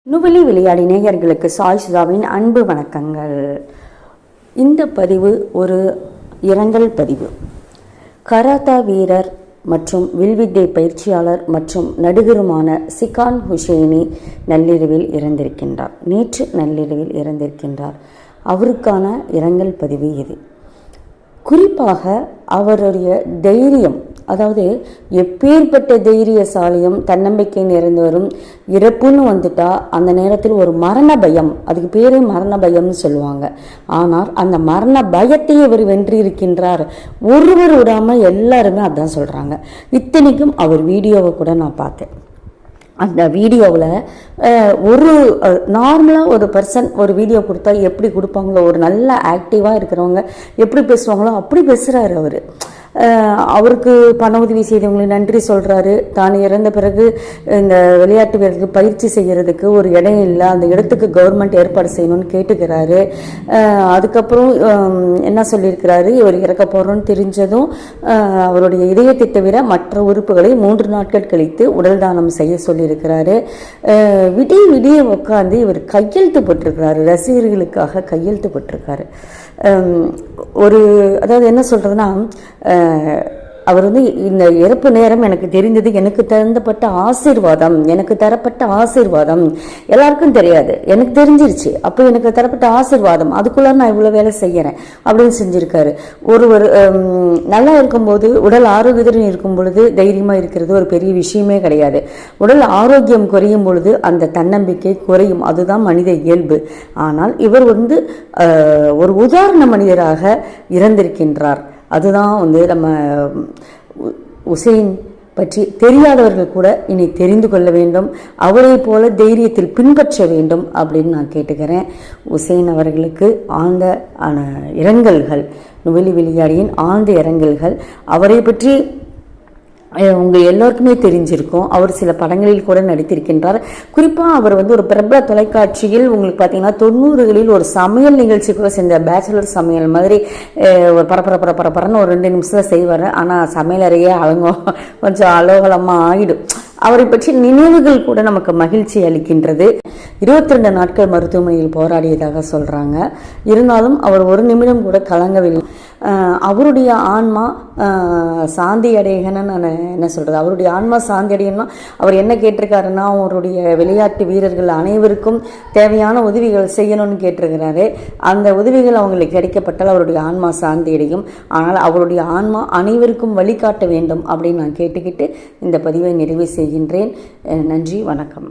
நுவலி விளையாடி நேயர்களுக்கு சாய் சுதாவின் அன்பு வணக்கங்கள். இந்த பதிவு ஒரு இரங்கல் பதிவு. கராத்தா வீரர் மற்றும் வில்வித்தை பயிற்சியாளர் மற்றும் நடிகருமான சிகான் ஹுசைனி நள்ளிரவில் இறந்திருக்கின்றார். நேற்று நள்ளிரவில் இறந்திருக்கின்றார். அவருக்கான இரங்கல் பதிவு இது. குறிப்பாக அவருடைய தைரியம், அதாவது எப்பேற்பட்ட தைரியசாலியும் தன்னம்பிக்கை நிறைந்தவரும். இறப்புன்னு வந்துட்டா அந்த நேரத்தில் ஒரு மரண பயம், அதுக்கு பேரே மரண பயம்னு சொல்லுவாங்க. ஆனால் அந்த மரண பயத்தை இவர் வென்றிருக்கின்றார். ஒருவர் விடாமல் எல்லாருமே அதான் சொல்கிறாங்க. இத்தனைக்கும் அவர் வீடியோவை கூட நான் பார்த்தேன். அந்த வீடியோவில் ஒரு நார்மலாக ஒரு பர்சன் ஒரு வீடியோ கொடுத்தா எப்படி கொடுப்பாங்களோ, ஒரு நல்ல ஆக்டிவாக இருக்கிறவங்க எப்படி பேசுவாங்களோ அப்படி பேசுகிறாரு அவர். அவருக்கு பண உதவி செய்தவங்களுக்கு நன்றி சொல்கிறாரு. தான் இறந்த பிறகு இந்த விளையாட்டு வீரருக்கு பயிற்சி செய்கிறதுக்கு ஒரு இடம் இல்லை, அந்த இடத்துக்கு கவர்மெண்ட் ஏற்பாடு செய்யணும்னு கேட்டுக்கிறாரு. அதுக்கப்புறம் என்ன சொல்லியிருக்கிறாரு, இவர் இறக்க போகிறோன்னு தெரிஞ்சதும் அவருடைய இதயத்தை தவிர மற்ற உறுப்புகளை 3 நாட்கள் கழித்து உடல் தானம் செய்ய சொல்லியிருக்கிறாரு. விடிய உட்காந்து இவர் கையெழுத்து போட்டிருக்கிறாரு, ரசிகர்களுக்காக கையெழுத்து போட்டிருக்காரு. அதாவது என்ன சொல்கிறதுனா, அவர் இந்த இறப்பு நேரம் எனக்கு தெரிந்தது, எனக்கு தரப்பட்ட ஆசீர்வாதம் எல்லாருக்கும் தெரியாது, எனக்கு தெரிஞ்சிருச்சு. அப்போ எனக்கு தரப்பட்ட ஆசீர்வாதம், அதுக்குள்ள நான் இவ்வளோ வேலை செய்கிறேன் அப்படின்னு செஞ்சுருக்காரு. ஒருவர் நல்லா இருக்கும்போது, உடல் ஆரோக்கியத்துடன் இருக்கும் பொழுது தைரியமாக இருக்கிறது ஒரு பெரிய விஷயமே கிடையாது. உடல் ஆரோக்கியம் குறையும் பொழுது அந்த தன்னம்பிக்கை குறையும், அதுதான் மனித இயல்பு. ஆனால் இவர் ஒரு உதாரண மனிதராக இறந்திருக்கின்றார். அதுதான் நம்ம உசைன் பற்றி தெரியாதவர்கள் கூட இனி தெரிந்து கொள்ள வேண்டும், அவரை போல தைரியத்தில் பின்பற்ற வேண்டும் அப்படின்னு நான் கேட்டுக்கிறேன். உசைன் அவர்களுக்கு ஆழ்ந்த இரங்கல்கள், நுவலி விளையாடியின் ஆழ்ந்த இரங்கல்கள். அவரை பற்றி உங்கள் எல்லோருக்குமே தெரிஞ்சிருக்கும். அவர் சில படங்களில் கூட நடித்திருக்கின்றார். குறிப்பாக அவர் ஒரு பிரபல தொலைக்காட்சியில் உங்களுக்கு பார்த்தீங்கன்னா 90களில் ஒரு சமையல் நிகழ்ச்சி கூட செஞ்ச, பேச்சுலர் சமையல் மாதிரி ஒரு பரபரன்னு ஒரு 2 நிமிஷம் செய்வார். ஆனால் சமையலறையே அவங்க கொஞ்சம் அலோகலமாக ஆகிடும். அவரை பற்றி நினைவுகள் கூட நமக்கு மகிழ்ச்சி அளிக்கின்றது. 22 நாட்கள் மருத்துவமனையில் போராடியதாக சொல்கிறாங்க. இருந்தாலும் அவர் ஒரு நிமிடம் கூட கலங்கவில்லை. அவருடைய ஆன்மா சாந்தி அடையணும்னு நான் என்ன சொல்கிறது, அவருடைய ஆன்மா சாந்தி அடையணும்னா அவர் என்ன கேட்டிருக்காருன்னா, அவருடைய விளையாட்டு வீரர்கள் அனைவருக்கும் தேவையான உதவிகள் செய்யணும்னு கேட்டிருக்கிறாரு. அந்த உதவிகள் அவங்களுக்கு கிடைக்கப்பட்டால் அவருடைய ஆன்மா சாந்தி அடையும். ஆனால் அவருடைய ஆன்மா அனைவருக்கும் வழிகாட்ட வேண்டும் அப்படின்னு நான் கேட்டுக்கிட்டு இந்த பதிவை நிறைவு செய்கின்றேன். நன்றி, வணக்கம்.